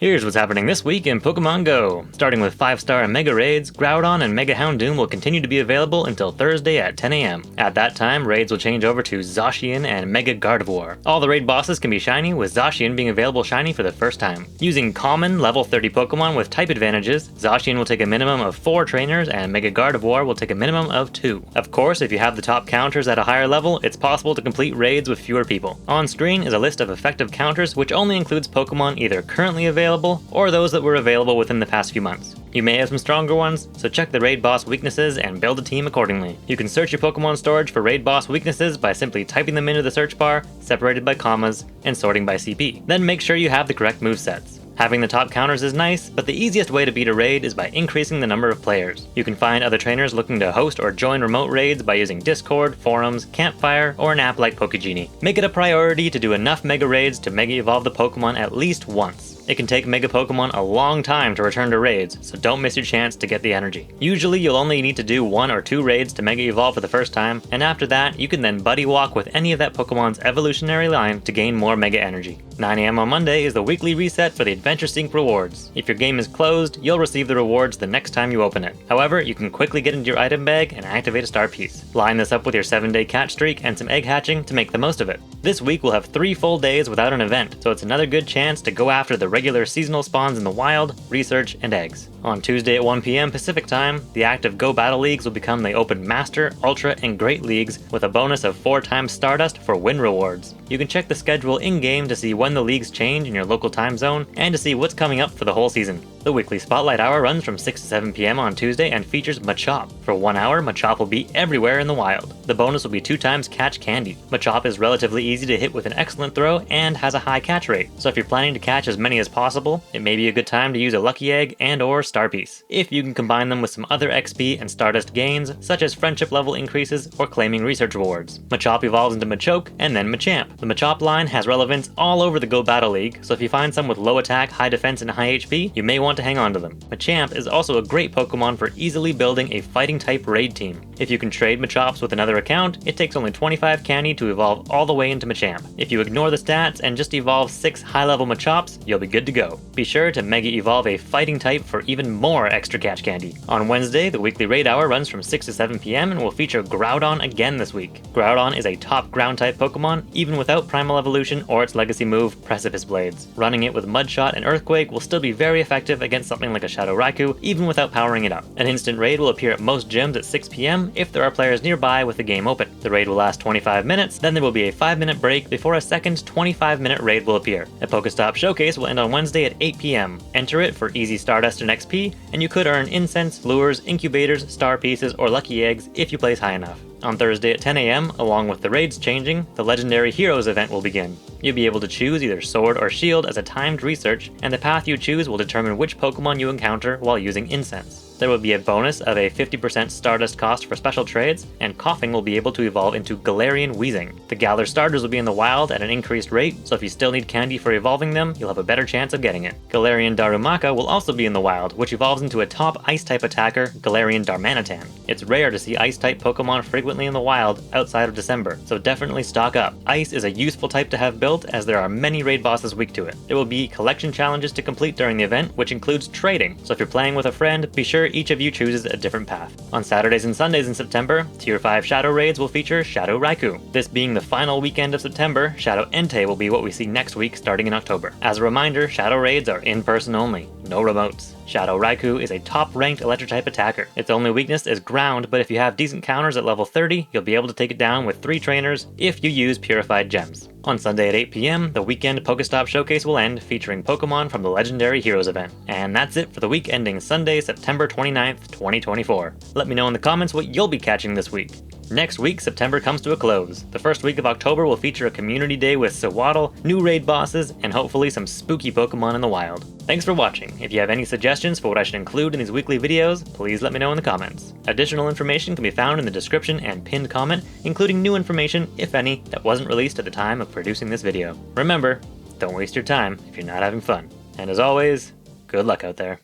Here's what's happening this week in Pokémon GO. Starting with 5-star and Mega Raids, Groudon and Mega Houndoom will continue to be available until Thursday at 10 AM. At that time, raids will change over to Zacian and Mega Gardevior. All the raid bosses can be shiny, with Zacian being available shiny for the first time. Using common, level 30 Pokémon with type advantages, Zacian will take a minimum of 4 trainers and Mega Gardevior will take a minimum of 2. Of course, if you have the top counters at a higher level, it's possible to complete raids with fewer people. On screen is a list of effective counters, which only includes Pokémon either currently available or those that were available within the past few months. You may have some stronger ones, so check the raid boss weaknesses and build a team accordingly. You can search your Pokemon storage for raid boss weaknesses by simply typing them into the search bar, separated by commas, and sorting by CP. Then make sure you have the correct movesets. Having the top counters is nice, but the easiest way to beat a raid is by increasing the number of players. You can find other trainers looking to host or join remote raids by using Discord, forums, Campfire, or an app like Pokegenie. Make it a priority to do enough Mega Raids to Mega Evolve the Pokemon at least once. It can take Mega Pokemon a long time to return to raids, so don't miss your chance to get the energy. Usually you'll only need to do 1 or 2 raids to Mega Evolve for the first time, and after that, you can then Buddy Walk with any of that Pokemon's evolutionary line to gain more Mega Energy. 9 AM on Monday is the weekly reset for the Adventure Sync rewards. If your game is closed, you'll receive the rewards the next time you open it. However, you can quickly get into your item bag and activate a star piece. Line this up with your 7-day catch streak and some egg hatching to make the most of it. This week we'll have 3 full days without an event, so it's another good chance to go after the regular seasonal spawns in the wild, research, and eggs. On Tuesday at 1 PM Pacific Time, the active Go Battle Leagues will become the Open Master, Ultra, and Great Leagues with a bonus of 4 times Stardust for win rewards. You can check the schedule in-game to see when the leagues change in your local time zone and to see what's coming up for the whole season. The weekly Spotlight Hour runs from 6 to 7 PM on Tuesday and features Machop. For 1 hour, Machop will be everywhere in the wild. The bonus will be 2 times Catch Candy. Machop is relatively easy to hit with an excellent throw and has a high catch rate, so if you're planning to catch as many as possible, it may be a good time to use a Lucky Egg and or Star Piece, if you can combine them with some other XP and Stardust gains, such as friendship level increases or claiming research rewards. Machop evolves into Machoke and then Machamp. The Machop line has relevance all over the Go Battle League, so if you find some with low attack, high defense, and high HP, you may want to hang on to them. Machamp is also a great Pokemon for easily building a fighting type raid team. If you can trade Machops with another account, it takes only 25 candy to evolve all the way into Machamp. If you ignore the stats and just evolve 6 high-level Machops, you'll be good to go. Be sure to Mega Evolve a fighting type for even more extra catch candy. On Wednesday, the weekly raid hour runs from 6 to 7 PM and will feature Groudon again this week. Groudon is a top ground type Pokemon, even without Primal Evolution or its legacy move, Precipice Blades. Running it with Mudshot and Earthquake will still be very effective against something like a Shadow Raikou, even without powering it up. An instant raid will appear at most gyms at 6 PM if there are players nearby with the game open. The raid will last 25 minutes, then there will be a 5-minute break before a second 25-minute raid will appear. A Pokestop Showcase will end on Wednesday at 8 PM. Enter it for easy Stardust and XP, and you could earn Incense, Lures, Incubators, Star Pieces, or Lucky Eggs if you place high enough. On Thursday at 10 AM, along with the raids changing, the Legendary Heroes event will begin. You'll be able to choose either Sword or Shield as a timed research, and the path you choose will determine which Pokemon you encounter while using Incense. There will be a bonus of a 50% Stardust cost for special trades, and Coughing will be able to evolve into Galarian Wheezing. The Galar starters will be in the wild at an increased rate, so if you still need candy for evolving them, you'll have a better chance of getting it. Galarian Darumaka will also be in the wild, which evolves into a top Ice-type attacker, Galarian Darmanitan. It's rare to see Ice-type Pokemon frequently in the wild outside of December, so definitely stock up. Ice is a useful type to have built, as there are many raid bosses weak to it. There will be collection challenges to complete during the event, which includes trading, so if you're playing with a friend, be sure each of you chooses a different path. On Saturdays and Sundays in September, Tier 5 Shadow Raids will feature Shadow Raikou. This being the final weekend of September, Shadow Entei will be what we see next week starting in October. As a reminder, Shadow Raids are in person only, no remotes. Shadow Raikou is a top-ranked Electric-type attacker. Its only weakness is ground, but if you have decent counters at level 30, you'll be able to take it down with 3 trainers if you use Purified Gems. On Sunday at 8 PM, the weekend Pokestop Showcase will end, featuring Pokemon from the Legendary Heroes event. And that's it for the week ending Sunday, September 29th, 2024. Let me know in the comments what you'll be catching this week. Next week, September comes to a close. The first week of October will feature a community day with Sewaddle, new raid bosses, and hopefully some spooky Pokemon in the wild. Thanks for watching. If you have any suggestions for what I should include in these weekly videos, please let me know in the comments. Additional information can be found in the description and pinned comment, including new information, if any, that wasn't released at the time of producing this video. Remember, don't waste your time if you're not having fun. And as always, good luck out there.